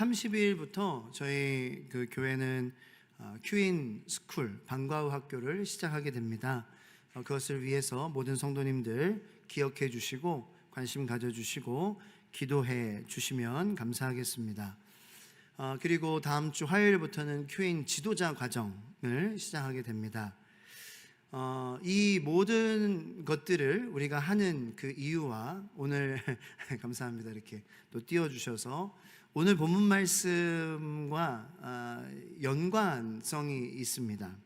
30일부터 저희 그 교회는 큐인 스쿨 방과후 학교를 시작하게 됩니다. 그것을 위해서 모든 성도님들 기억해 주시고 관심 가져주시고 기도해 주시면 감사하겠습니다. 그리고 다음 주 화요일부터는 큐인 지도자 과정을 시작하게 됩니다. 이 모든 것들을 우리가 하는 그 이유와 오늘 감사합니다. 이렇게 또 띄워주셔서 오늘 본문 말씀과 연관성이 있습니다.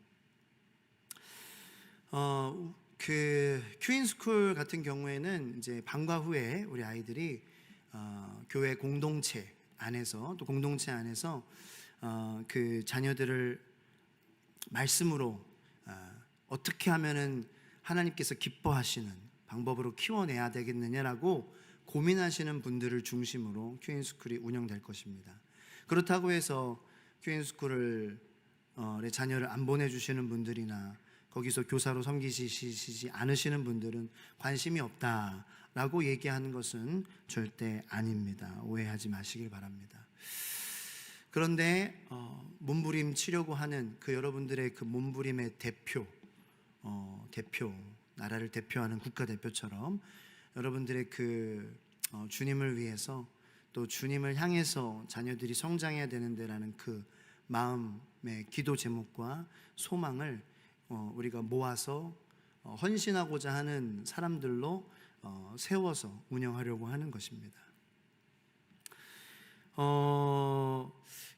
그 큐인스쿨 같은 경우에는 이제 방과 후에 우리 아이들이 교회 공동체 안에서 또 공동체 안에서 그 자녀들을 말씀으로 어떻게 하면은 하나님께서 기뻐하시는 방법으로 키워내야 되겠느냐라고 고민하시는 분들을 중심으로 큐인스쿨이 운영될 것입니다. 그렇다고 해서 큐인스쿨을 자녀를 안 보내주시는 분들이나 거기서 교사로 섬기시지 않으시는 분들은 관심이 없다라고 얘기하는 것은 절대 아닙니다. 오해하지 마시길 바랍니다. 그런데 몸부림치려고 하는 그 여러분들의 그 몸부림의 대표, 나라를 대표하는 국가대표처럼 여러분들의 그 주님을 위해서 또 주님을 향해서 자녀들이 성장해야 되는데라는 그 마음의 기도 제목과 소망을 우리가 모아서 헌신하고자 하는 사람들로 세워서 운영하려고 하는 것입니다.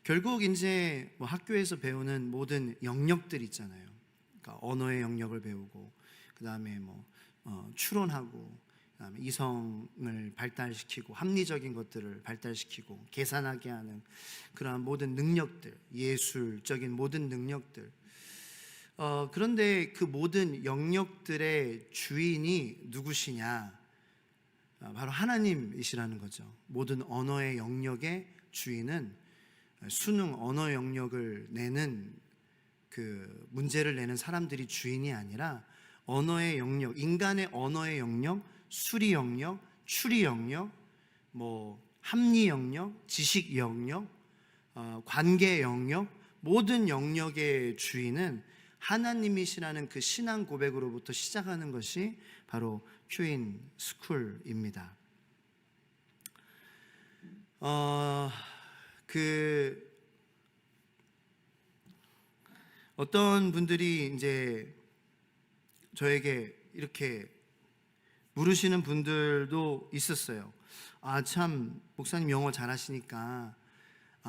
결국 이제 뭐 학교에서 배우는 모든 영역들 있잖아요. 그러니까 언어의 영역을 배우고 그 다음에 뭐 추론하고 그다음에 이성을 발달시키고 합리적인 것들을 발달시키고 계산하게 하는 그러한 모든 능력들, 예술적인 모든 능력들. 그런데 그 모든 영역들의 주인이 누구시냐? 바로 하나님이시라는 거죠. 모든 언어의 영역의 주인은 수능 언어 영역을 내는 그 문제를 내는 사람들이 주인이 아니라 언어의 영역, 인간의 언어의 영역, 수리 영역, 추리 영역, 뭐 합리 영역, 지식 영역, 관계 영역, 모든 영역의 주인은 하나님이시라는 그 신앙 고백으로부터 시작하는 것이 바로 큐인 스쿨입니다. 어떤 분들이 이제 저에게 이렇게 물으시는 분들도 있었어요. 참 목사님 영어 잘하시니까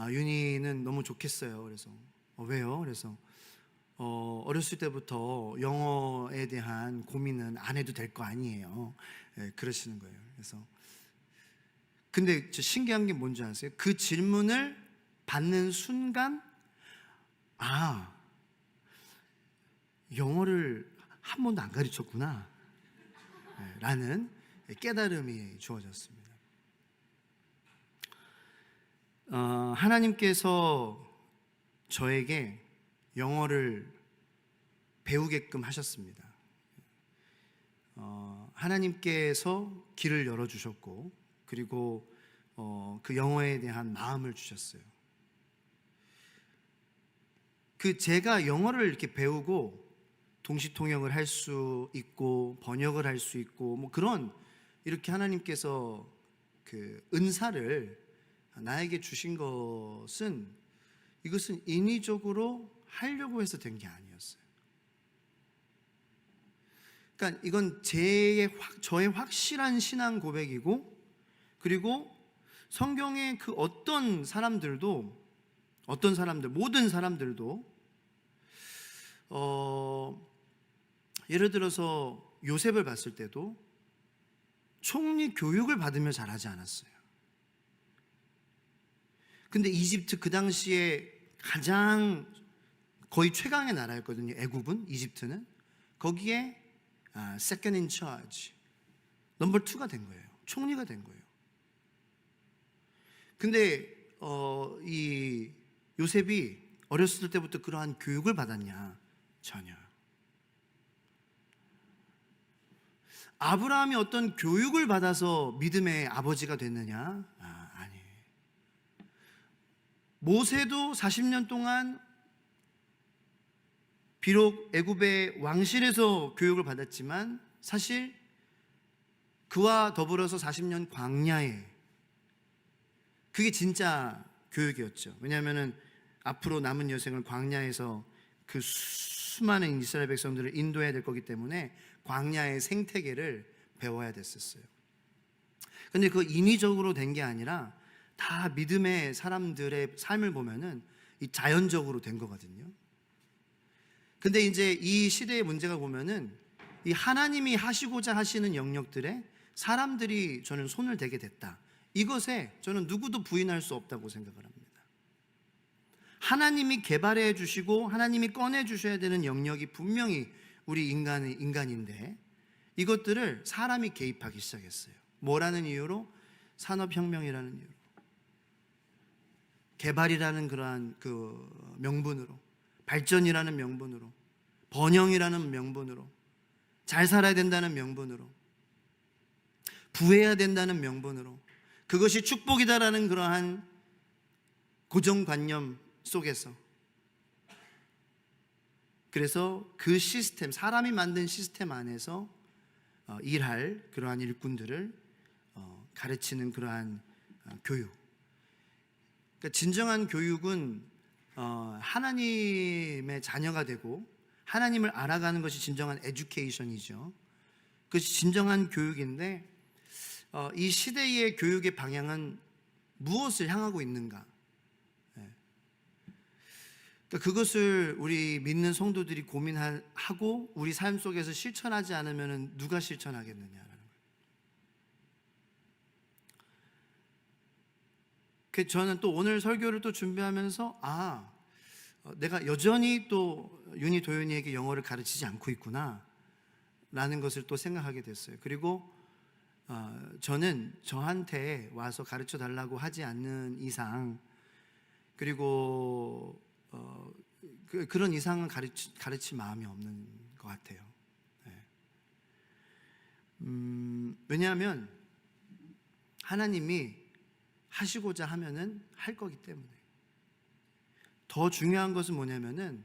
윤희는 너무 좋겠어요. 그래서 왜요? 그래서 어렸을 때부터 영어에 대한 고민은 안 해도 될 거 아니에요. 그러시는 거예요. 그래서 근데 신기한 게 뭔지 아세요? 그 질문을 받는 순간 영어를 한 번도 안 가르쳤구나 라는 깨달음이 주어졌습니다. 하나님께서 저에게 영어를 배우게끔 하셨습니다. 하나님께서 길을 열어주셨고 그리고 그 영어에 대한 마음을 주셨어요. 제가 영어를 이렇게 배우고 동시통역을 할 수 있고 번역을 할 수 있고 뭐 그런 이렇게 하나님께서 그 은사를 나에게 주신 것은 이것은 인위적으로 하려고 해서 된 게 아니었어요. 그러니까 이건 저의 확실한 신앙 고백이고 그리고 성경의 그 모든 사람들도 예를 들어서 요셉을 봤을 때도 총리 교육을 받으며 자라지 않았어요. 근데 이집트 그 당시에 가장 거의 최강의 나라였거든요. 애굽은, 이집트는. 거기에 second in charge, 넘버 2가 된 거예요. 총리가 된 거예요. 근데 이 요셉이 어렸을 때부터 그러한 교육을 받았냐? 전혀. 아브라함이 어떤 교육을 받아서 믿음의 아버지가 됐느냐? 아니에요. 모세도 40년 동안 비록 애굽의 왕실에서 교육을 받았지만 사실 그와 더불어서 40년 광야에, 그게 진짜 교육이었죠. 왜냐하면 앞으로 남은 여생을 광야에서 그 수많은 이스라엘 백성들을 인도해야 될 거기 때문에 광야의 생태계를 배워야 됐었어요. 근데 그 인위적으로 된 게 아니라 다 믿음의 사람들의 삶을 보면은 이 자연적으로 된 거거든요. 근데 이제 이 시대의 문제가 보면은 이 하나님이 하시고자 하시는 영역들에 사람들이 저는 손을 대게 됐다. 이것에 저는 누구도 부인할 수 없다고 생각을 합니다. 하나님이 개발해 주시고 하나님이 꺼내 주셔야 되는 영역이 분명히 우리 인간인데 이것들을 사람이 개입하기 시작했어요. 뭐라는 이유로? 산업혁명이라는 이유로, 개발이라는 그러한 그 명분으로, 발전이라는 명분으로, 번영이라는 명분으로, 잘 살아야 된다는 명분으로, 부해야 된다는 명분으로, 그것이 축복이다라는 그러한 고정관념 속에서, 그래서 그 시스템, 사람이 만든 시스템 안에서 일할 그러한 일꾼들을 가르치는 그러한 교육. 그러니까 진정한 교육은 하나님의 자녀가 되고 하나님을 알아가는 것이 진정한 에듀케이션이죠. 그것이 진정한 교육인데 이 시대의 교육의 방향은 무엇을 향하고 있는가? 그러니까 그것을 우리 믿는 성도들이 고민하고 우리 삶 속에서 실천하지 않으면 누가 실천하겠느냐라는 거예요. 저는 또 오늘 설교를 또 준비하면서 내가 여전히 또 윤희 도윤이에게 영어를 가르치지 않고 있구나 라는 것을 또 생각하게 됐어요. 그리고 저는 저한테 와서 가르쳐 달라고 하지 않는 이상, 그리고 그런 이상은 가르칠 마음이 없는 것 같아요. 왜냐하면 하나님이 하시고자 하면은 할 거기 때문에. 더 중요한 것은 뭐냐면은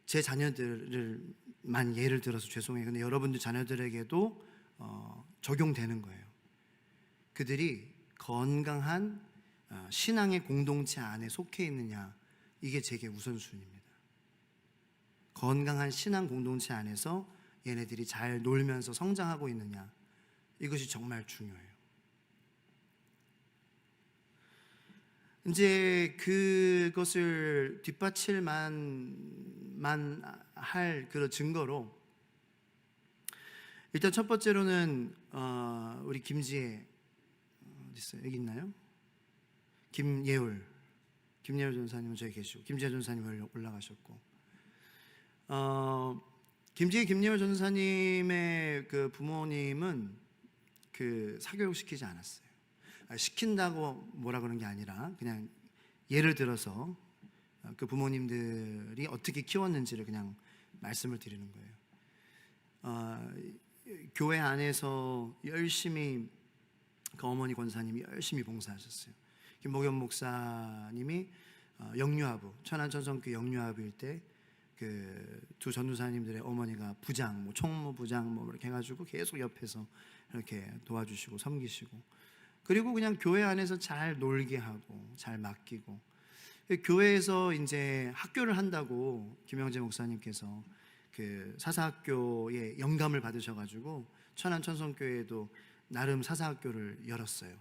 제 자녀들만 예를 들어서 죄송해요. 근데 여러분들 자녀들에게도 적용되는 거예요. 그들이 건강한 신앙의 공동체 안에 속해 있느냐, 이게 제게 우선순위입니다. 건강한 신앙 공동체 안에서 얘네들이 잘 놀면서 성장하고 있느냐, 이것이 정말 중요해요. 이제 그것을 뒷받칠만 할 그런 증거로, 일단 첫 번째로는 우리 김지혜, 어디 있어요? 여기 있나요? 김예울 전사님은 저기 계시고, 김지혜 전사님 올라가셨고, 김예울 전사님의 그 부모님은 그 사교육 시키지 않았어요. 시킨다고 뭐라 그런 게 아니라 그냥 예를 들어서 그 부모님들이 어떻게 키웠는지를 그냥 말씀을 드리는 거예요. 교회 안에서 열심히 그 어머니 권사님이 열심히 봉사하셨어요. 김목연 목사님이 영유아부, 천안천성교 영유아부일 때 그 두 전도사님들의 어머니가 부장, 뭐 총무부장 뭐 이렇게 해가지고 계속 옆에서 이렇게 도와주시고 섬기시고, 그리고 그냥 교회 안에서 잘 놀게 하고 잘 맡기고, 교회에서 이제 학교를 한다고 김영재 목사님께서 그 사사학교에 영감을 받으셔가지고 천안천성교회에도 나름 사사학교를 열었어요.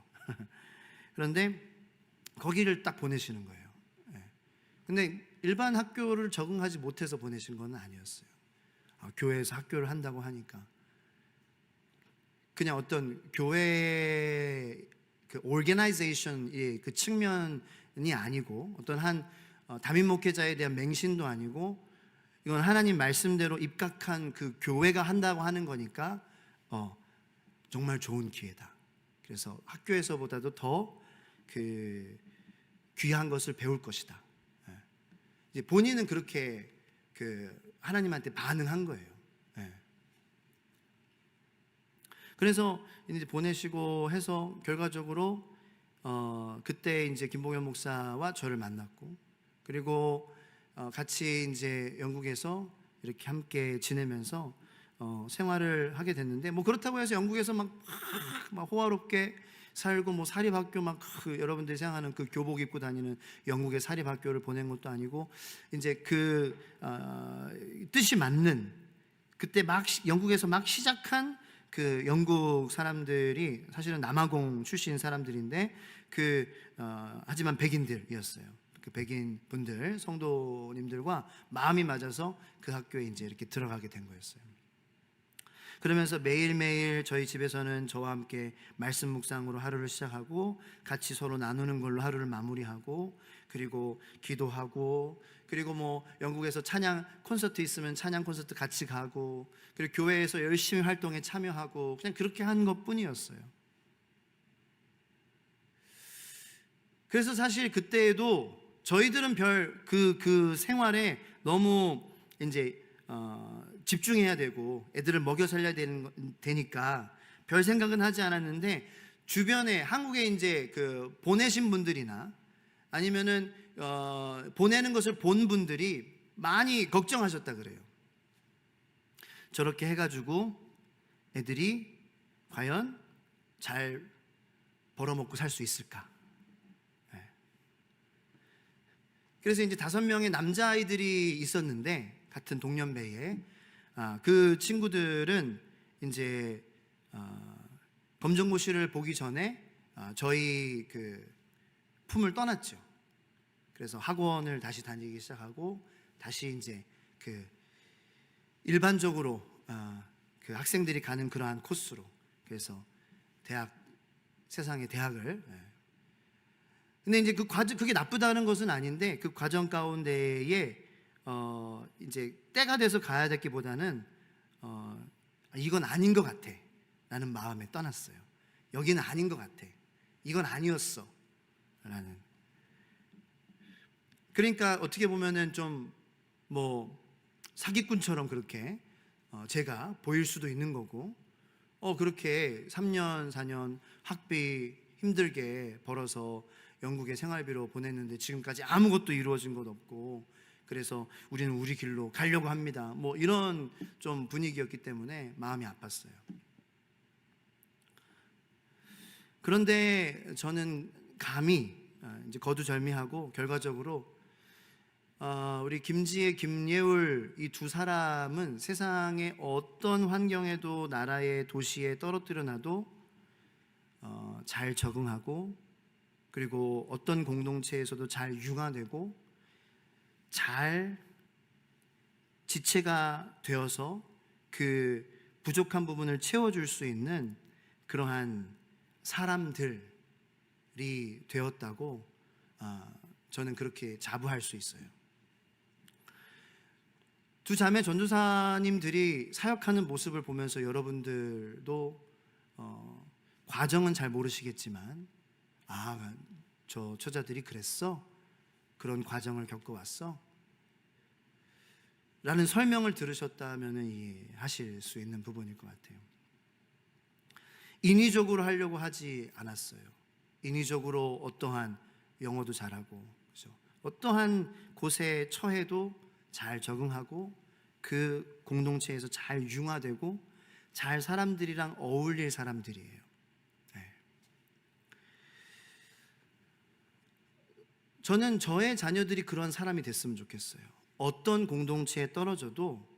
그런데 거기를 딱 보내시는 거예요. 근데 일반 학교를 적응하지 못해서 보내신 건 아니었어요. 교회에서 학교를 한다고 하니까 그냥 어떤 교회 그 오르게나이제이션의 그 측면이 아니고, 어떤 한 담임 목회자에 대한 맹신도 아니고, 이건 하나님 말씀대로 입각한 그 교회가 한다고 하는 거니까 정말 좋은 기회다. 그래서 학교에서보다도 더 그 귀한 것을 배울 것이다. 이제 본인은 그렇게 그 하나님한테 반응한 거예요. 그래서 이제 보내시고 해서 결과적으로 그때 이제 김봉현 목사와 저를 만났고, 그리고 같이 이제 영국에서 이렇게 함께 지내면서 생활을 하게 됐는데, 뭐 그렇다고 해서 영국에서 막 호화롭게 살고 뭐 사립학교 막 여러분들이 생각하는 그 교복 입고 다니는 영국의 사립학교를 보낸 것도 아니고, 이제 그 뜻이 맞는, 그때 막 영국에서 막 시작한 그 영국 사람들이 사실은 남아공 출신 사람들인데, 하지만 백인들이었어요. 그 백인 분들, 성도님들과 마음이 맞아서 그 학교에 이제 이렇게 들어가게 된 거였어요. 그러면서 매일매일 저희 집에서는 저와 함께 말씀 묵상으로 하루를 시작하고, 같이 서로 나누는 걸로 하루를 마무리하고, 그리고 기도하고, 그리고 뭐 영국에서 찬양 콘서트 있으면 찬양 콘서트 같이 가고, 그리고 교회에서 열심히 활동에 참여하고, 그냥 그렇게 한 것뿐이었어요. 그래서 사실 그때에도 저희들은 그 생활에 너무 이제 집중해야 되고 애들을 먹여 살려야 되니까 별 생각은 하지 않았는데, 주변에 한국에 이제 그 보내신 분들이나 아니면은 보내는 것을 본 분들이 많이 걱정하셨다 그래요. 저렇게 해가지고 애들이 과연 잘 벌어먹고 살 수 있을까? 그래서 이제 5명의 남자아이들이 있었는데, 같은 동년배에 그 친구들은 이제 검정고시를 보기 전에 저희 그 품을 떠났죠. 그래서 학원을 다시 다니기 시작하고, 다시 이제 그 일반적으로 그 학생들이 가는 그러한 코스로, 그래서 세상의 대학을. 근데 이제 그게 나쁘다는 것은 아닌데, 그 과정 가운데에 이제 때가 돼서 가야 됐기보다는 이건 아닌 것 같아 라는 마음에 떠났어요. 여기는 아닌 것 같아, 이건 아니었어 라는. 그러니까 어떻게 보면은 좀 뭐 사기꾼처럼 그렇게 제가 보일 수도 있는 거고, 그렇게 3년 4년 학비 힘들게 벌어서 영국에 생활비로 보냈는데 지금까지 아무것도 이루어진 것 없고, 그래서 우리는 우리 길로 가려고 합니다, 뭐 이런 좀 분위기였기 때문에 마음이 아팠어요. 그런데 저는 감히 이제 거두절미하고, 결과적으로 우리 김지혜, 김예울 이 두 사람은 세상의 어떤 환경에도, 나라의 도시에 떨어뜨려 놔도 잘 적응하고, 그리고 어떤 공동체에서도 잘 융화되고, 잘 지체가 되어서 그 부족한 부분을 채워줄 수 있는 그러한 사람들이 되었다고 저는 그렇게 자부할 수 있어요. 두 자매 전도사님들이 사역하는 모습을 보면서 여러분들도 과정은 잘 모르시겠지만, 저 처자들이 그랬어? 그런 과정을 겪어왔어? 라는 설명을 들으셨다면 이해하실 수 있는 부분일 것 같아요. 인위적으로 하려고 하지 않았어요. 인위적으로 어떠한 영어도 잘하고, 그렇죠? 어떠한 곳에 처해도 잘 적응하고, 그 공동체에서 잘 융화되고, 잘 사람들이랑 어울릴 사람들이에요. 저는 저의 자녀들이 그런 사람이 됐으면 좋겠어요. 어떤 공동체에 떨어져도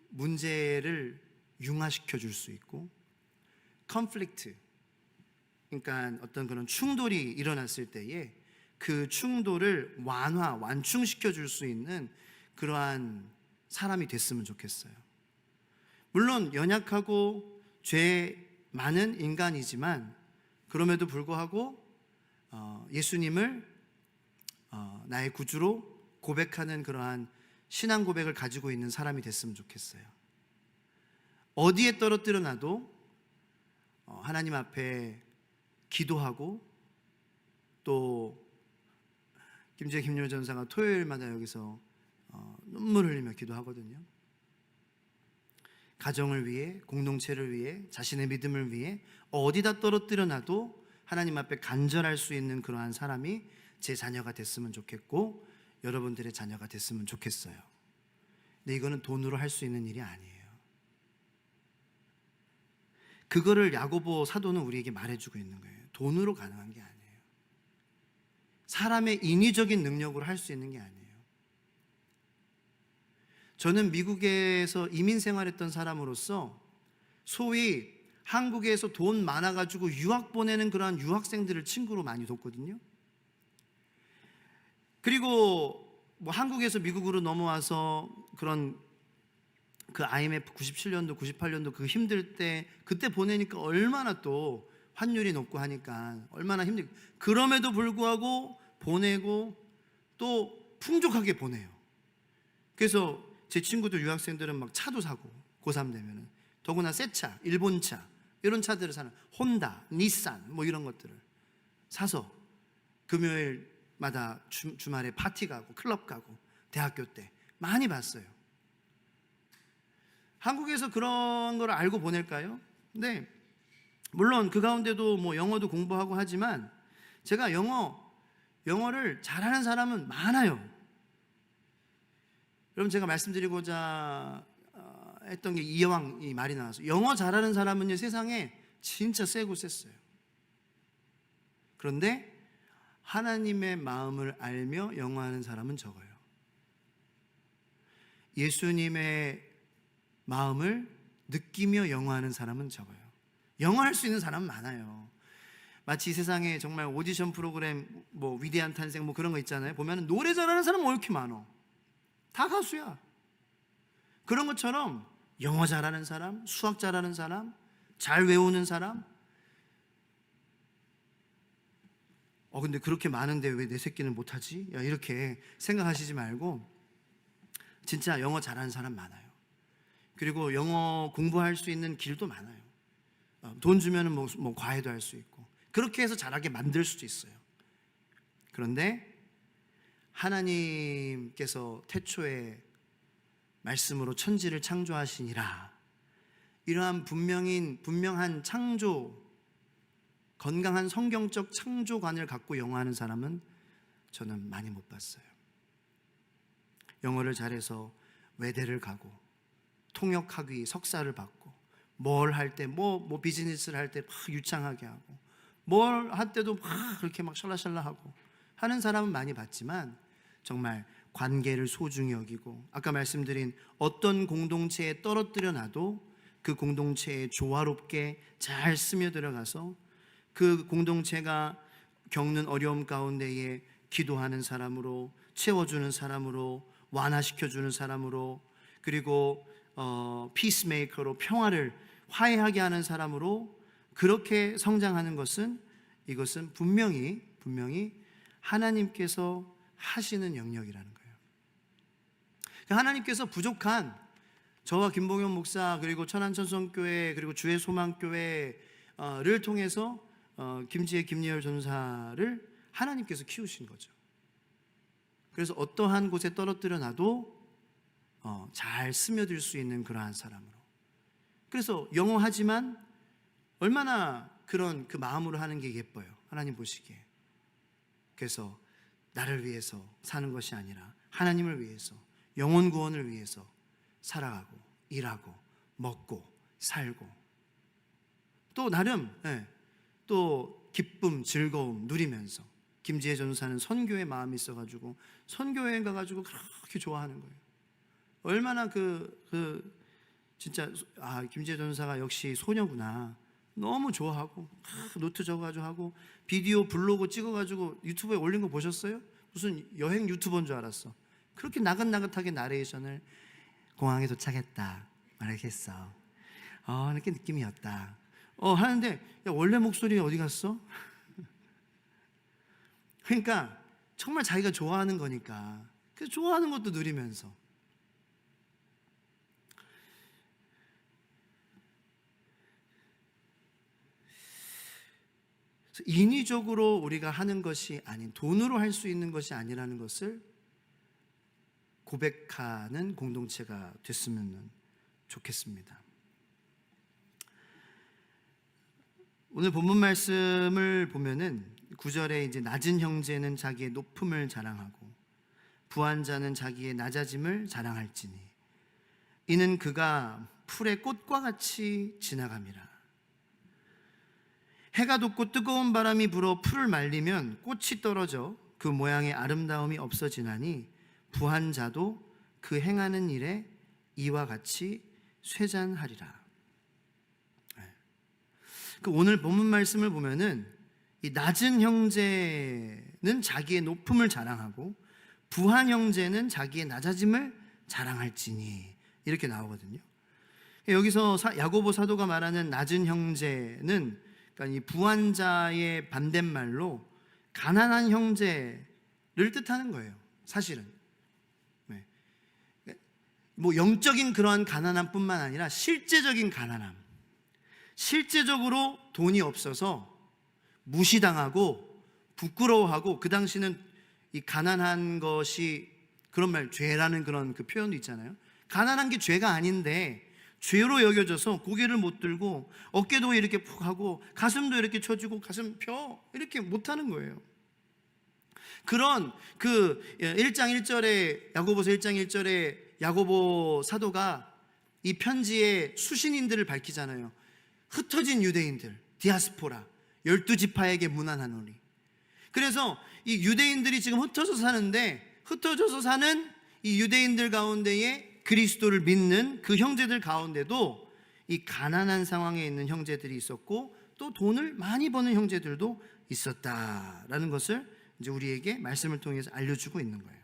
문제를 융화시켜 줄 수 있고, 컨플릭트, 그러니까 어떤 그런 충돌이 일어났을 때에 그 충돌을 완충시켜 줄 수 있는 그러한 사람이 됐으면 좋겠어요. 물론 연약하고 죄 많은 인간이지만, 그럼에도 불구하고 예수님을 나의 구주로 고백하는 그러한 신앙 고백을 가지고 있는 사람이 됐으면 좋겠어요. 어디에 떨어뜨려 놔도 하나님 앞에 기도하고, 또 김지혜, 김효 전사가 토요일마다 여기서 눈물을 흘리며 기도하거든요. 가정을 위해, 공동체를 위해, 자신의 믿음을 위해 어디다 떨어뜨려 놔도 하나님 앞에 간절할 수 있는 그러한 사람이 제 자녀가 됐으면 좋겠고 여러분들의 자녀가 됐으면 좋겠어요. 근데 이거는 돈으로 할 수 있는 일이 아니에요. 그거를 야고보 사도는 우리에게 말해주고 있는 거예요. 돈으로 가능한 게 아니에요. 사람의 인위적인 능력으로 할 수 있는 게 아니에요. 저는 미국에서 이민 생활했던 사람으로서 소위 한국에서 돈 많아가지고 유학 보내는 그러한 유학생들을 친구로 많이 뒀거든요. 그리고 뭐 한국에서 미국으로 넘어와서 그런 그 IMF 97년도, 98년도 그 힘들 때 그때 보내니까 얼마나 또 환율이 높고 하니까 얼마나 힘들고, 그럼에도 불구하고 보내고 또 풍족하게 보내요. 그래서 제 친구들 유학생들은 막 차도 사고 고3 되면은 더구나 새 차, 일본 차 이런 차들을 사는 혼다, 닛산 뭐 이런 것들을 사서 금요일마다 주말에 파티 가고 클럽 가고 대학교 때 많이 봤어요. 한국에서 그런 걸 알고 보낼까요? 네, 물론 그 가운데도 뭐 영어도 공부하고 하지만 제가 영어를 잘하는 사람은 많아요. 여러분, 제가 말씀드리고자 했던 게 이왕 이 말이 나와서 영어 잘하는 사람은요 세상에 진짜 세고 셌어요. 그런데 하나님의 마음을 알며 영어하는 사람은 적어요. 예수님의 마음을 느끼며 영어하는 사람은 적어요. 영어할 수 있는 사람은 많아요. 마치 이 세상에 정말 오디션 프로그램 뭐 위대한 탄생 뭐 그런 거 있잖아요. 보면 노래 잘하는 사람은 왜 이렇게 많어? 다 가수야. 그런 것처럼 영어 잘하는 사람, 수학 잘하는 사람, 잘 외우는 사람, 근데 그렇게 많은데 왜 내 새끼는 못하지? 이렇게 생각하시지 말고 진짜 영어 잘하는 사람 많아요. 그리고 영어 공부할 수 있는 길도 많아요. 돈 주면은 뭐 과외도 할 수 있고 그렇게 해서 잘하게 만들 수도 있어요. 그런데 하나님께서 태초에 말씀으로 천지를 창조하시니라, 이러한 분명한 창조, 건강한 성경적 창조관을 갖고 영어하는 사람은 저는 많이 못 봤어요. 영어를 잘해서 외대를 가고 통역학위 석사를 받고 뭘 할 때 뭐 비즈니스를 할 때 막 유창하게 하고 뭘 할 때도 막 그렇게 막 샬라샬라 하고 하는 사람은 많이 봤지만 정말 관계를 소중히 여기고 아까 말씀드린 어떤 공동체에 떨어뜨려 놔도 그 공동체에 조화롭게 잘 스며들어가서 그 공동체가 겪는 어려움 가운데에 기도하는 사람으로, 채워주는 사람으로, 완화시켜주는 사람으로, 그리고 피스메이커로 평화를 화해하게 하는 사람으로 그렇게 성장하는 것은, 이것은 분명히 하나님께서 하시는 영역이라는 거예요. 하나님께서 부족한 저와 김봉현 목사 그리고 천안천성교회 그리고 주의 소망교회를 통해서 김지혜 김예열 전사를 하나님께서 키우신 거죠. 그래서 어떠한 곳에 떨어뜨려 놔도 잘 스며들 수 있는 그러한 사람으로. 그래서 영어하지만 얼마나 그런 그 마음으로 하는 게 예뻐요, 하나님 보시기에. 그래서 나를 위해서 사는 것이 아니라 하나님을 위해서, 영혼 구원을 위해서 살아가고 일하고 먹고 살고 또 나름 또 기쁨 즐거움 누리면서, 김지혜 전사는 선교의 마음이 있어가지고 선교회 가가지고 그렇게 좋아하는 거예요. 얼마나 진짜 김지혜 전사가 역시 소녀구나, 너무 좋아하고 노트 적어가지고 하고 비디오 블로그 찍어가지고 유튜브에 올린 거 보셨어요? 무슨 여행 유튜버인 줄 알았어. 그렇게 나긋나긋하게 나레이션을 공항에 도착했다 말하겠어, 이렇게 느낌이었다 하는데, 야, 원래 목소리 어디 갔어? 그러니까 정말 자기가 좋아하는 거니까 그 좋아하는 것도 누리면서. 인위적으로 우리가 하는 것이 아닌, 돈으로 할 수 있는 것이 아니라는 것을 고백하는 공동체가 됐으면 좋겠습니다. 오늘 본문 말씀을 보면은 9절에 이제 낮은 형제는 자기의 높음을 자랑하고 부한 자는 자기의 낮아짐을 자랑할지니 이는 그가 풀의 꽃과 같이 지나감이라. 해가 돋고 뜨거운 바람이 불어 풀을 말리면 꽃이 떨어져 그 모양의 아름다움이 없어지나니 부한 자도 그 행하는 일에 이와 같이 쇠잔하리라. 그 오늘 본문 말씀을 보면은 이 낮은 형제는 자기의 높음을 자랑하고 부한 형제는 자기의 낮아짐을 자랑할지니 이렇게 나오거든요. 여기서 야고보 사도가 말하는 낮은 형제는 그러니까 이 부한 자의 반대말로 가난한 형제를 뜻하는 거예요. 사실은 뭐 영적인 그러한 가난함뿐만 아니라 실제적인 가난함, 실제적으로 돈이 없어서 무시당하고 부끄러워하고, 그 당시는 이 가난한 것이 그런 말, 죄라는 그런 그 표현도 있잖아요. 가난한 게 죄가 아닌데 죄로 여겨져서 고개를 못 들고 어깨도 이렇게 푹 하고 가슴도 이렇게 쳐주고 가슴 펴 이렇게 못하는 거예요. 그런 그 1장 1절에 야고보서 1장 1절에 야고보 사도가 이 편지에 수신인들을 밝히잖아요. 흩어진 유대인들, 디아스포라, 12지파에게 문안하노니. 그래서 이 유대인들이 지금 흩어져서 사는데, 흩어져서 사는 이 유대인들 가운데에 그리스도를 믿는 그 형제들 가운데도 이 가난한 상황에 있는 형제들이 있었고, 또 돈을 많이 버는 형제들도 있었다라는 것을 이제 우리에게 말씀을 통해서 알려주고 있는 거예요.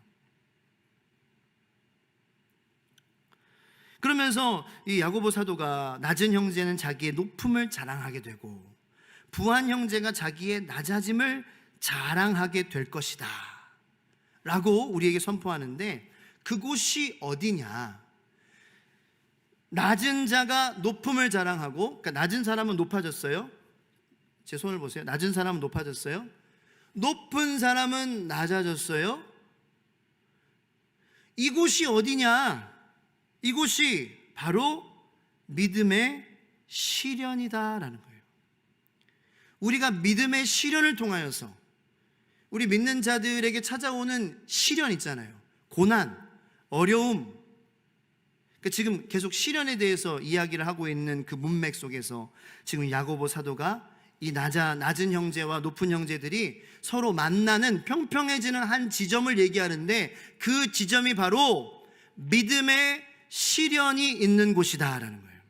그러면서 이 야고보 사도가 낮은 형제는 자기의 높음을 자랑하게 되고 부한 형제가 자기의 낮아짐을 자랑하게 될 것이다 라고 우리에게 선포하는데, 그곳이 어디냐? 낮은 자가 높음을 자랑하고, 그러니까 낮은 사람은 높아졌어요. 제 손을 보세요. 낮은 사람은 높아졌어요. 높은 사람은 낮아졌어요. 이곳이 어디냐? 이곳이 바로 믿음의 시련이다라는 거예요. 우리가 믿음의 시련을 통하여서 우리 믿는 자들에게 찾아오는 시련 있잖아요. 고난, 어려움. 지금 계속 시련에 대해서 이야기를 하고 있는 그 문맥 속에서 지금 야고보 사도가 이 낮은 형제와 높은 형제들이 서로 만나는 평평해지는 한 지점을 얘기하는데, 그 지점이 바로 믿음의 시련이 있는 곳이다라는 거예요.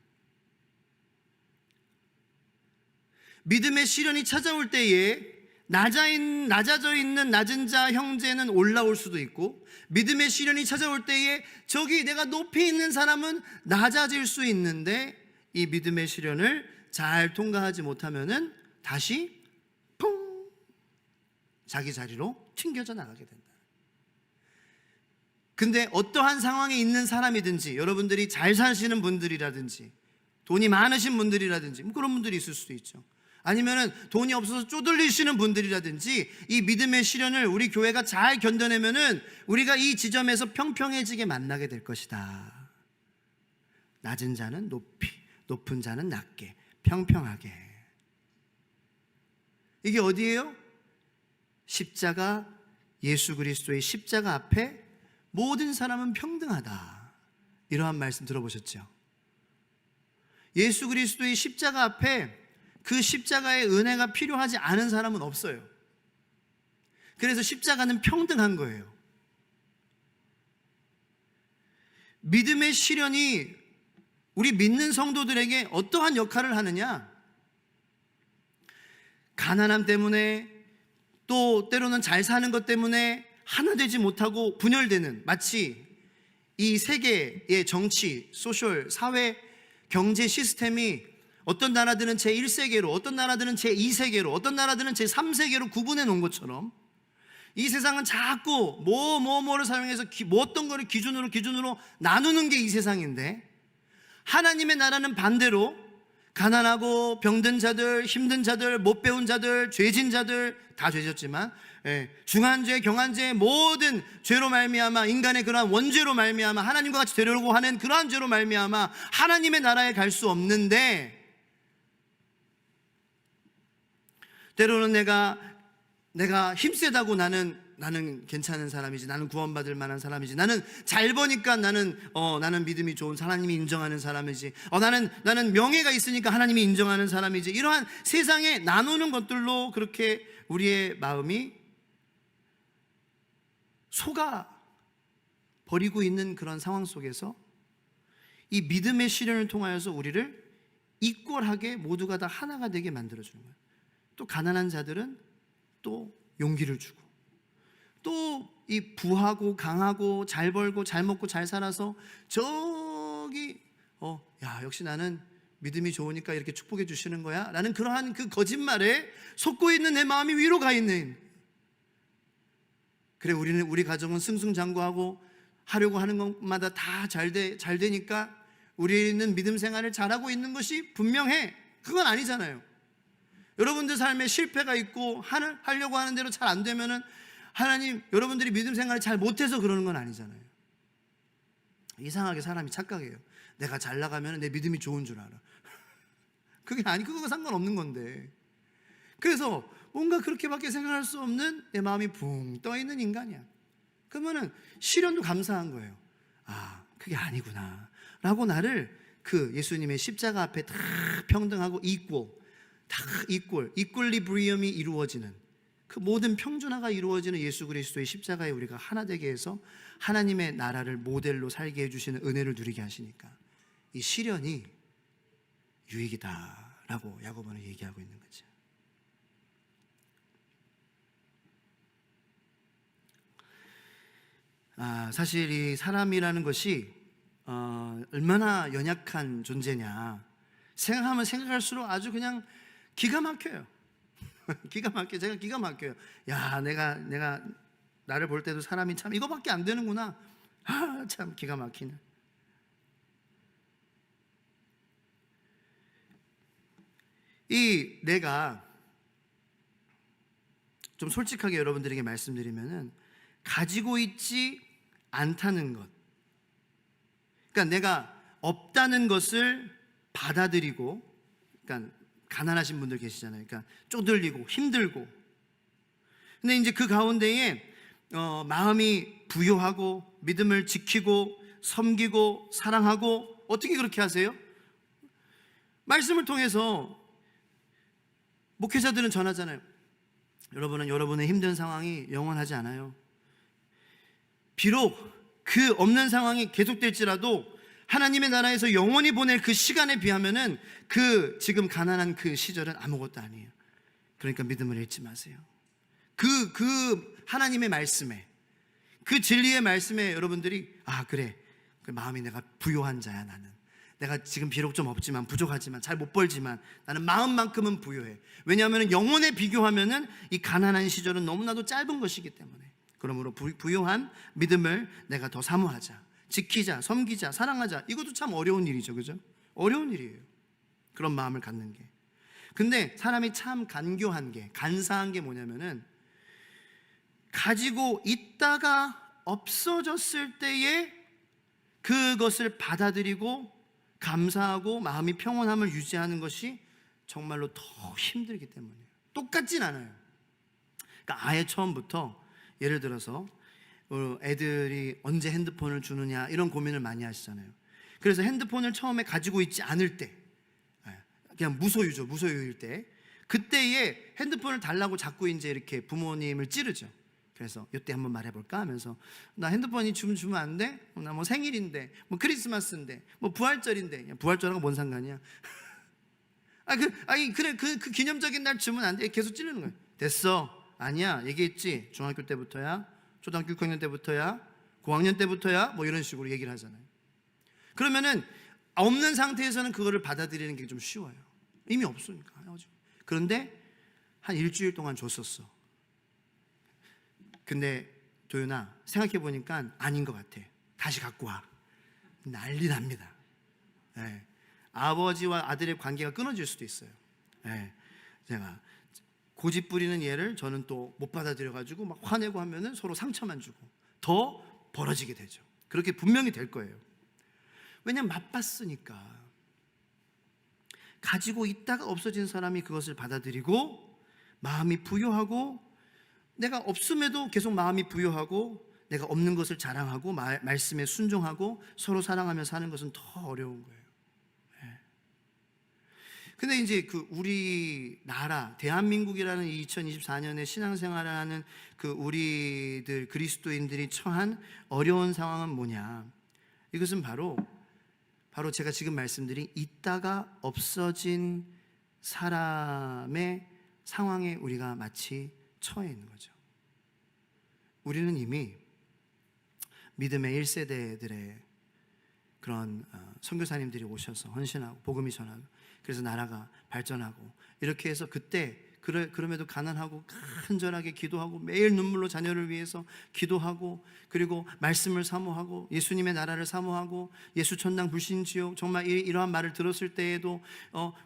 믿음의 시련이 찾아올 때에 낮아져 있는 낮은 자 형제는 올라올 수도 있고, 믿음의 시련이 찾아올 때에 저기 내가 높이 있는 사람은 낮아질 수 있는데, 이 믿음의 시련을 잘 통과하지 못하면은 다시 퐁 자기 자리로 튕겨져 나가게 된다. 근데 어떠한 상황에 있는 사람이든지, 여러분들이 잘 사시는 분들이라든지 돈이 많으신 분들이라든지 뭐 그런 분들이 있을 수도 있죠. 아니면은 돈이 없어서 쪼들리시는 분들이라든지, 이 믿음의 시련을 우리 교회가 잘 견뎌내면은 우리가 이 지점에서 평평해지게 만나게 될 것이다. 낮은 자는 높이, 높은 자는 낮게, 평평하게. 이게 어디예요? 십자가, 예수 그리스도의 십자가 앞에 모든 사람은 평등하다. 이러한 말씀 들어보셨죠? 예수 그리스도의 십자가 앞에 그 십자가의 은혜가 필요하지 않은 사람은 없어요. 그래서 십자가는 평등한 거예요. 믿음의 시련이 우리 믿는 성도들에게 어떠한 역할을 하느냐? 가난함 때문에, 또 때로는 잘 사는 것 때문에 하나 되지 못하고 분열되는, 마치 이 세계의 정치, 소셜, 사회, 경제 시스템이 어떤 나라들은 제1세계로, 어떤 나라들은 제2세계로, 어떤 나라들은 제3세계로 구분해 놓은 것처럼, 이 세상은 자꾸 뭐를 사용해서 어떤 거를 기준으로 나누는 게 이 세상인데, 하나님의 나라는 반대로 가난하고 병든 자들, 힘든 자들, 못 배운 자들, 죄진 자들, 다 죄졌지만 중한죄, 경한죄, 모든 죄로 말미암아, 인간의 그러한 원죄로 말미암아 하나님과 같이 되려고 하는 그러한 죄로 말미암아 하나님의 나라에 갈 수 없는데, 때로는 내가 힘세다고 나는 괜찮은 사람이지, 나는 구원받을 만한 사람이지, 나는 잘 버니까 나는 믿음이 좋은, 하나님이 인정하는 사람이지, 나는 명예가 있으니까 하나님이 인정하는 사람이지, 이러한 세상에 나누는 것들로 그렇게 우리의 마음이 속아 버리고 있는 그런 상황 속에서 이 믿음의 시련을 통하여서 우리를 이퀄하게 모두가 다 하나가 되게 만들어주는 거예요. 또 가난한 자들은 또 용기를 주고, 또 이 부하고 강하고 잘 벌고 잘 먹고 잘 살아서 저기 역시 나는 믿음이 좋으니까 이렇게 축복해 주시는 거야 라는 그러한 그 거짓말에 속고 있는 내 마음이 위로 가 있는, 그래 우리 가정은 승승장구하고 하려고 하는 것마다 다 잘 되니까 우리는 믿음 생활을 잘하고 있는 것이 분명해. 그건 아니잖아요. 여러분들 삶에 실패가 있고 하려고 하는 대로 잘 안 되면은 하나님, 여러분들이 믿음 생활을 잘 못해서 그러는 건 아니잖아요. 이상하게 사람이 착각해요. 내가 잘 나가면 내 믿음이 좋은 줄 알아. 그거가 상관없는 건데. 그래서 뭔가 그렇게밖에 생각할 수 없는 내 마음이 붕 떠 있는 인간이야. 그러면은 시련도 감사한 거예요. 그게 아니구나 라고 나를 그 예수님의 십자가 앞에 다 평등하고 이퀄리브리엄이 이루어지는, 그 모든 평준화가 이루어지는 예수 그리스도의 십자가에 우리가 하나 되게 해서 하나님의 나라를 모델로 살게 해주시는 은혜를 누리게 하시니까 이 시련이 유익이다라고 야고보는 얘기하고 있는 거죠. 사실 이 사람이라는 것이 얼마나 연약한 존재냐 생각하면 생각할수록 아주 그냥 기가 막혀요. 제가 기가 막혀요. 내가 나를 볼 때도 사람이 참 이거밖에 안 되는구나. 참 기가 막히네. 내가 좀 솔직하게 여러분들에게 말씀드리면은 가지고 있지 않다는 것, 그러니까 내가 없다는 것을 받아들이고, 그러니까 가난하신 분들 계시잖아요. 그러니까 쪼들리고 힘들고, 근데 이제 그 가운데에 마음이 부요하고 믿음을 지키고 섬기고 사랑하고, 어떻게 그렇게 하세요? 말씀을 통해서 목회자들은 전하잖아요. 여러분은 여러분의 힘든 상황이 영원하지 않아요. 비록 그 없는 상황이 계속될지라도 하나님의 나라에서 영원히 보낼 그 시간에 비하면은 그 지금 가난한 그 시절은 아무것도 아니에요. 그러니까 믿음을 잃지 마세요. 그 하나님의 말씀에, 그 진리의 말씀에 여러분들이 그래, 그 마음이 내가 부요한 자야. 나는 내가 지금 비록 좀 없지만, 부족하지만, 잘 못 벌지만 나는 마음만큼은 부요해. 왜냐하면 영혼에 비교하면은 이 가난한 시절은 너무나도 짧은 것이기 때문에. 그러므로 부요한 믿음을 내가 더 사모하자, 지키자, 섬기자, 사랑하자. 이것도 참 어려운 일이죠, 그죠? 어려운 일이에요, 그런 마음을 갖는 게. 근데 사람이 참 간사한 게 뭐냐면은, 가지고 있다가 없어졌을 때에 그것을 받아들이고 감사하고 마음이 평온함을 유지하는 것이 정말로 더 힘들기 때문이에요. 똑같진 않아요. 그러니까 아예 처음부터, 예를 들어서 애들이 언제 핸드폰을 주느냐 이런 고민을 많이 하시잖아요. 그래서 핸드폰을 처음에 가지고 있지 않을 때, 그냥 무소유일 때, 그때에 핸드폰을 달라고 자꾸 이제 이렇게 부모님을 찌르죠. 그래서 이때 한번 말해볼까 하면서, 나 핸드폰이 주면 안 돼? 나 뭐 생일인데, 뭐 크리스마스인데, 뭐 부활절인데. 부활절하고 뭔 상관이야? 그래, 그 기념적인 날 주면 안 돼. 계속 찌르는 거예요. 됐어. 아니야, 얘기했지. 중학교 때부터야, 초등학교 6학년 때부터야, 고학년 때부터야, 뭐 이런 식으로 얘기를 하잖아요. 그러면은 없는 상태에서는 그거를 받아들이는 게 좀 쉬워요. 이미 없으니까. 그런데 한 일주일 동안 줬었어. 근데 도윤아, 생각해보니까 아닌 것 같아. 다시 갖고 와. 난리 납니다. 아버지와 아들의 관계가 끊어질 수도 있어요. 제가 고집 부리는 얘를 저는 또 못 받아들여가지고 막 화내고 하면은 서로 상처만 주고 더 벌어지게 되죠. 그렇게 분명히 될 거예요. 왜냐면 맛봤으니까. 가지고 있다가 없어진 사람이 그것을 받아들이고 마음이 부요하고, 내가 없음에도 계속 마음이 부요하고, 내가 없는 것을 자랑하고 말씀에 순종하고 서로 사랑하며 사는 것은 더 어려운 거예요. 근데 이제 그 우리나라 대한민국이라는 2024년에 신앙생활을 하는 그 우리들 그리스도인들이 처한 어려운 상황은 뭐냐? 이것은 바로 제가 지금 말씀드린 있다가 없어진 사람의 상황에 우리가 마치 처해 있는 거죠. 우리는 이미 믿음의 1세대들의 그런 선교사님들이 오셔서 헌신하고 복음이 전하고, 그래서 나라가 발전하고, 이렇게 해서 그때 그럼에도 가난하고 간절하게 기도하고 매일 눈물로 자녀를 위해서 기도하고, 그리고 말씀을 사모하고 예수님의 나라를 사모하고 예수 천당 불신 지옥, 정말 이러한 말을 들었을 때에도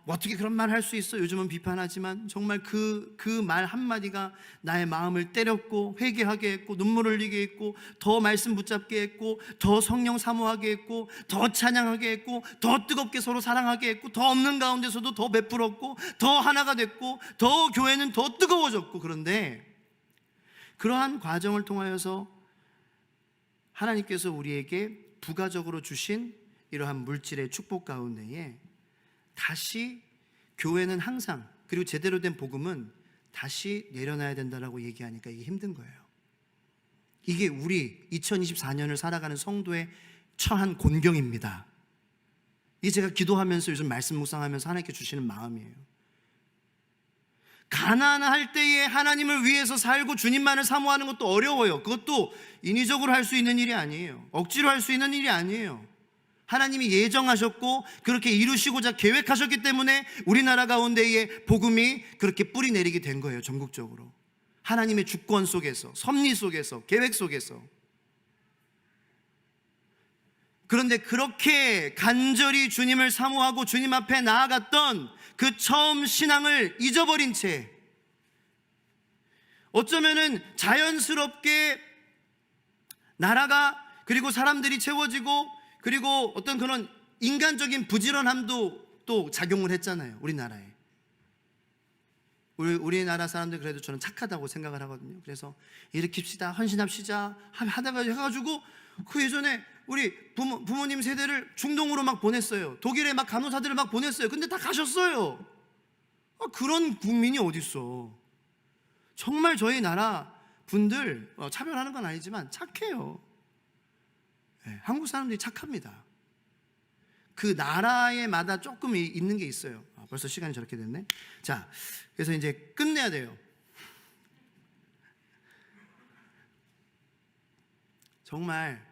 어떻게 그런 말을 할 수 있어? 요즘은 비판하지만 정말 그 말 한마디가 나의 마음을 때렸고 회개하게 했고 눈물을 흘리게 했고 더 말씀 붙잡게 했고 더 성령 사모하게 했고 더 찬양하게 했고 더 뜨겁게 서로 사랑하게 했고 더 없는 가운데서도 더 베풀었고 더 하나가 됐고 더 교회는 더 뜨거워졌고. 그런데 그러한 과정을 통하여서 하나님께서 우리에게 부가적으로 주신 이러한 물질의 축복 가운데에 다시 교회는 항상, 그리고 제대로 된 복음은 다시 내려놔야 된다라고 얘기하니까 이게 힘든 거예요. 이게 우리 2024년을 살아가는 성도의 처한 곤경입니다. 이게 제가 기도하면서 요즘 말씀 묵상하면서 하나님께 주시는 마음이에요. 가난할 때에 하나님을 위해서 살고 주님만을 사모하는 것도 어려워요. 그것도 인위적으로 할 수 있는 일이 아니에요. 억지로 할 수 있는 일이 아니에요. 하나님이 예정하셨고 그렇게 이루시고자 계획하셨기 때문에 우리나라 가운데에 복음이 그렇게 뿌리 내리게 된 거예요. 전국적으로 하나님의 주권 속에서, 섭리 속에서, 계획 속에서. 그런데 그렇게 간절히 주님을 사모하고 주님 앞에 나아갔던 그 처음 신앙을 잊어버린 채 어쩌면은 자연스럽게 나라가, 그리고 사람들이 채워지고, 그리고 어떤 그런 인간적인 부지런함도 또 작용을 했잖아요. 우리나라에. 우리나라 사람들 그래도 저는 착하다고 생각을 하거든요. 그래서 일으킵시다, 헌신합시다 하다가 해가지고 그 예전에 우리 부모님 세대를 중동으로 막 보냈어요. 독일에 막 간호사들을 막 보냈어요. 근데 다 가셨어요. 그런 국민이 어딨어. 정말 저희 나라 분들 차별하는 건 아니지만 착해요. 네, 한국 사람들이 착합니다. 그 나라에마다 조금 있는 게 있어요. 벌써 시간이 저렇게 됐네. 자, 그래서 이제 끝내야 돼요. 정말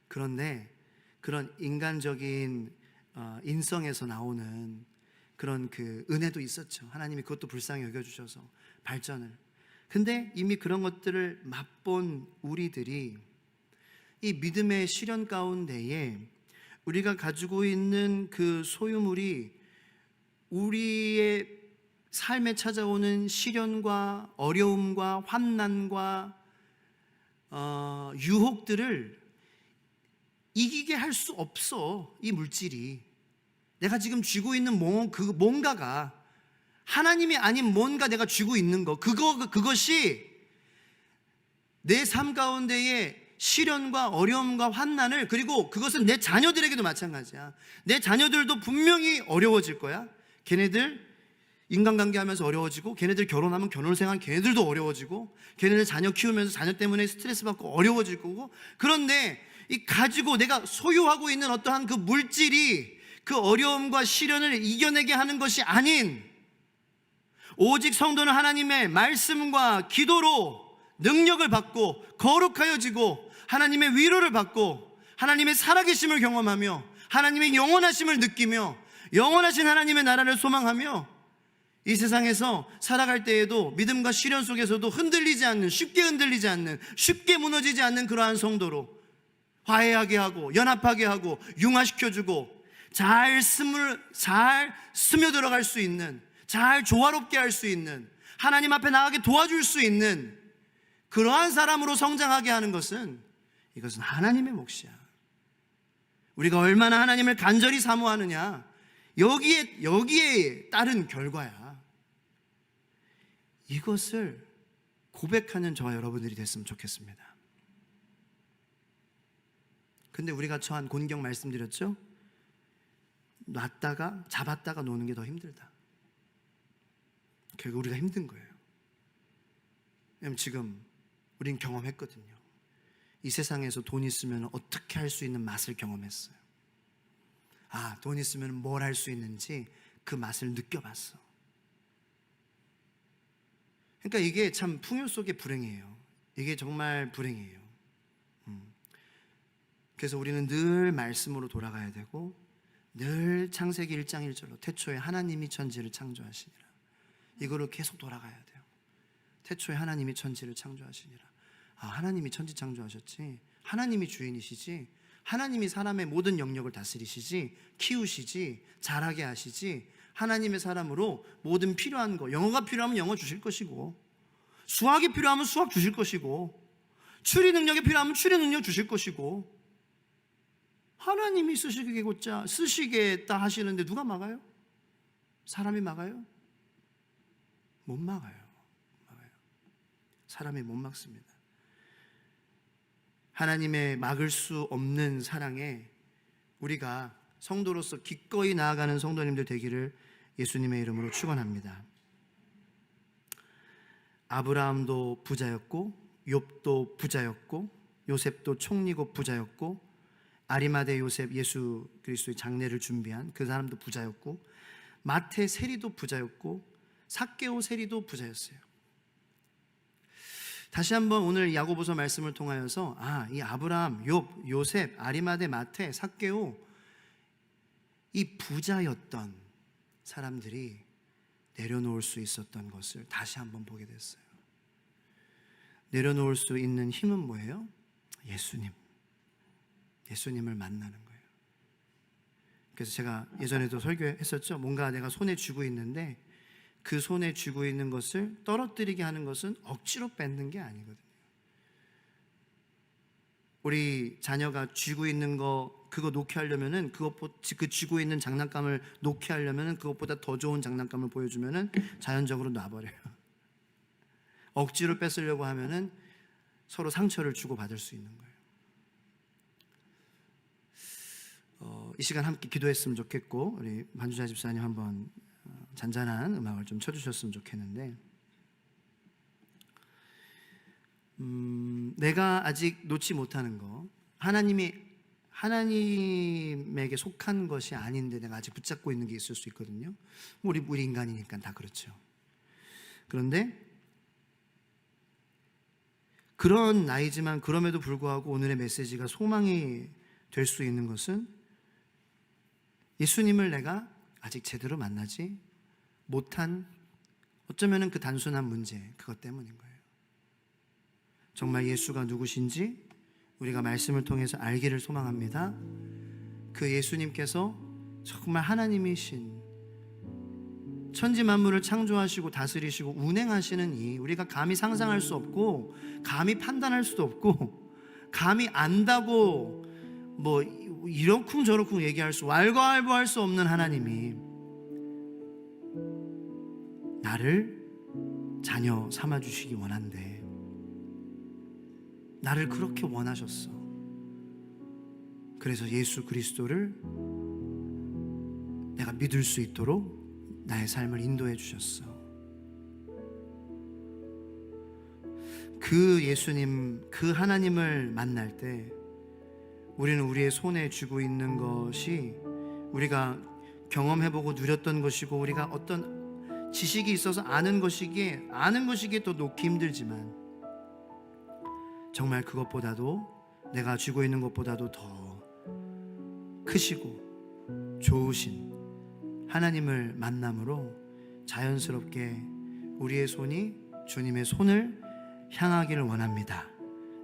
그런데 그런 인간적인 인성에서 나오는 그런 그 은혜도 있었죠. 하나님이 그것도 불쌍히 여겨주셔서 발전을. 근데 이미 그런 것들을 맛본 우리들이 이 믿음의 시련 가운데에 우리가 가지고 있는 그 소유물이 우리의 삶에 찾아오는 시련과 어려움과 환난과 유혹들을 이기게 할 수 없어. 이 물질이 내가 지금 쥐고 있는 뭔가가 하나님이 아닌 뭔가 내가 쥐고 있는 거, 그것이 내 삶 가운데에 시련과 어려움과 환난을, 그리고 그것은 내 자녀들에게도 마찬가지야. 내 자녀들도 분명히 어려워질 거야. 걔네들 인간관계 하면서 어려워지고, 걔네들 결혼하면 결혼생활 걔네들도 어려워지고, 걔네들 자녀 키우면서 자녀 때문에 스트레스 받고 어려워질 거고. 그런데 이 가지고 내가 소유하고 있는 어떠한 그 물질이 그 어려움과 시련을 이겨내게 하는 것이 아닌, 오직 성도는 하나님의 말씀과 기도로 능력을 받고 거룩하여지고 하나님의 위로를 받고 하나님의 살아계심을 경험하며 하나님의 영원하심을 느끼며 영원하신 하나님의 나라를 소망하며 이 세상에서 살아갈 때에도 믿음과 시련 속에서도 흔들리지 않는, 쉽게 흔들리지 않는, 쉽게 무너지지 않는 그러한 성도로 화해하게 하고 연합하게 하고 융화시켜주고 잘 스며들어갈 수 있는, 잘 조화롭게 할 수 있는, 하나님 앞에 나가게 도와줄 수 있는 그러한 사람으로 성장하게 하는 것은, 이것은 하나님의 몫이야. 우리가 얼마나 하나님을 간절히 사모하느냐, 여기에 따른 결과야. 이것을 고백하는 저와 여러분들이 됐으면 좋겠습니다. 근데 우리가 처한 곤경 말씀드렸죠? 놨다가 잡았다가 노는 게 더 힘들다. 결국 우리가 힘든 거예요. 왜냐면 지금 우린 경험했거든요. 이 세상에서 돈 있으면 어떻게 할 수 있는 맛을 경험했어요. 돈 있으면 뭘 할 수 있는지 그 맛을 느껴봤어. 그러니까 이게 참 풍요 속의 불행이에요. 이게 정말 불행이에요. 그래서 우리는 늘 말씀으로 돌아가야 되고, 늘 창세기 1장 1절로 태초에 하나님이 천지를 창조하시니라, 이거를 계속 돌아가야 돼요. 태초에 하나님이 천지를 창조하시니라. 하나님이 천지 창조하셨지, 하나님이 주인이시지, 하나님이 사람의 모든 영역을 다스리시지, 키우시지, 자라게 하시지, 하나님의 사람으로 모든 필요한 거, 영어가 필요하면 영어 주실 것이고, 수학이 필요하면 수학 주실 것이고, 추리 능력이 필요하면 추리 능력 주실 것이고, 하나님이 쓰시겠다 하시는데 누가 막아요? 사람이 막아요? 못 막아요. 사람이 못 막습니다. 하나님의 막을 수 없는 사랑에 우리가 성도로서 기꺼이 나아가는 성도님들 되기를 예수님의 이름으로 축원합니다. 아브라함도 부자였고, 욥도 부자였고, 요셉도 총리고 부자였고, 아리마대 요셉, 예수 그리스도의 장례를 준비한 그 사람도 부자였고, 마태 세리도 부자였고, 삭개오 세리도 부자였어요. 다시 한번 오늘 야고보서 말씀을 통하여서 이 아브라함, 욥, 요셉, 아리마대, 마태, 삭개오, 이 부자였던 사람들이 내려놓을 수 있었던 것을 다시 한번 보게 됐어요. 내려놓을 수 있는 힘은 뭐예요? 예수님을 만나는 거예요. 그래서 제가 예전에도 설교했었죠. 뭔가 내가 손에 쥐고 있는데 그 손에 쥐고 있는 것을 떨어뜨리게 하는 것은 억지로 뺏는 게 아니거든요. 우리 자녀가 쥐고 있는 거 그거 놓게 하려면은 그 쥐고 있는 장난감을 놓게 하려면은 그것보다 더 좋은 장난감을 보여주면은 자연적으로 놔버려요. 억지로 뺏으려고 하면은 서로 상처를 주고 받을 수 있는 거예요. 이 시간 함께 기도했으면 좋겠고, 우리 반주자 집사님 한번 잔잔한 음악을 좀 쳐주셨으면 좋겠는데, 내가 아직 놓지 못하는 거, 하나님에게 속한 것이 아닌데 내가 아직 붙잡고 있는 게 있을 수 있거든요. 우리 인간이니까 다 그렇죠. 그런데 그런 나이지만 그럼에도 불구하고 오늘의 메시지가 소망이 될 수 있는 것은 예수님을 내가 아직 제대로 만나지 못한, 어쩌면 그 단순한 문제, 그것 때문인 거예요. 정말 예수가 누구신지 우리가 말씀을 통해서 알기를 소망합니다. 그 예수님께서 정말 하나님이신, 천지 만물을 창조하시고 다스리시고 운행하시는 이, 우리가 감히 상상할 수 없고 감히 판단할 수도 없고 감히 안다고 이러쿵저러쿵 얘기할 수, 왈가왈부할 수 없는 하나님이 나를 자녀 삼아주시기 원한대. 나를 그렇게 원하셨어. 그래서 예수 그리스도를 내가 믿을 수 있도록 나의 삶을 인도해 주셨어. 그 예수님, 그 하나님을 만날 때 우리는 우리의 손에 쥐고 있는 것이 우리가 경험해보고 누렸던 것이고, 우리가 어떤 지식이 있어서 아는 것이기에 또 놓기 힘들지만, 정말 그것보다도, 내가 쥐고 있는 것보다도 더 크시고 좋으신 하나님을 만남으로 자연스럽게 우리의 손이 주님의 손을 향하기를 원합니다.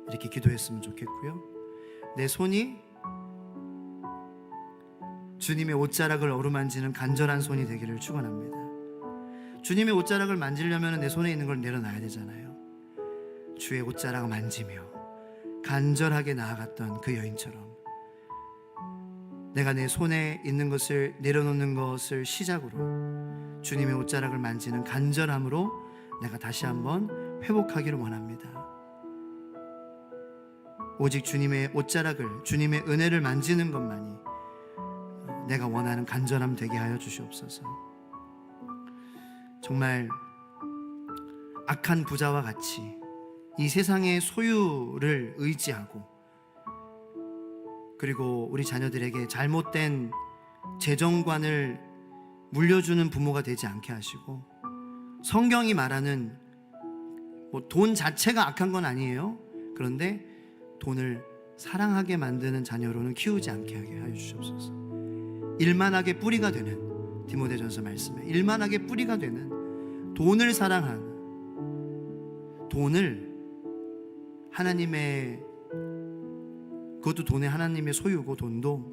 이렇게 기도했으면 좋겠고요. 내 손이 주님의 옷자락을 어루만지는 간절한 손이 되기를 축원합니다. 주님의 옷자락을 만지려면 내 손에 있는 걸 내려놔야 되잖아요. 주의 옷자락을 만지며 간절하게 나아갔던 그 여인처럼 내가 내 손에 있는 것을 내려놓는 것을 시작으로 주님의 옷자락을 만지는 간절함으로 내가 다시 한번 회복하기를 원합니다. 오직 주님의 옷자락을, 주님의 은혜를 만지는 것만이 내가 원하는 간절함 되게 하여 주시옵소서. 정말 악한 부자와 같이 이 세상의 소유를 의지하고, 그리고 우리 자녀들에게 잘못된 재정관을 물려주는 부모가 되지 않게 하시고, 성경이 말하는 돈 자체가 악한 건 아니에요. 그런데 돈을 사랑하게 만드는 자녀로는 키우지 않게 하게 하여 주시옵소서. 일만하게 뿌리가 되는, 디모데전서 말씀에 일만하게 뿌리가 되는 돈을 사랑하는, 돈을 하나님의, 그것도 돈의 하나님의 소유고, 돈도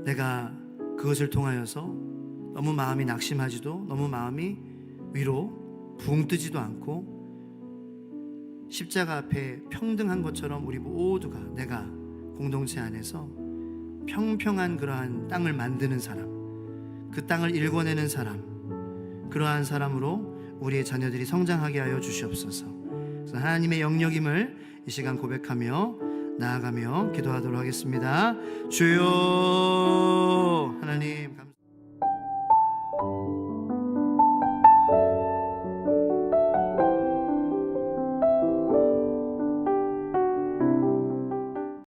내가 그것을 통하여서 너무 마음이 낙심하지도, 너무 마음이 위로 붕 뜨지도 않고, 십자가 앞에 평등한 것처럼 우리 모두가, 내가 공동체 안에서 평평한 그러한 땅을 만드는 사람, 그 땅을 일궈내는 사람, 그러한 사람으로 우리의 자녀들이 성장하게 하여 주시옵소서. 그래서 하나님의 영역임을 이 시간 고백하며 나아가며 기도하도록 하겠습니다. 주여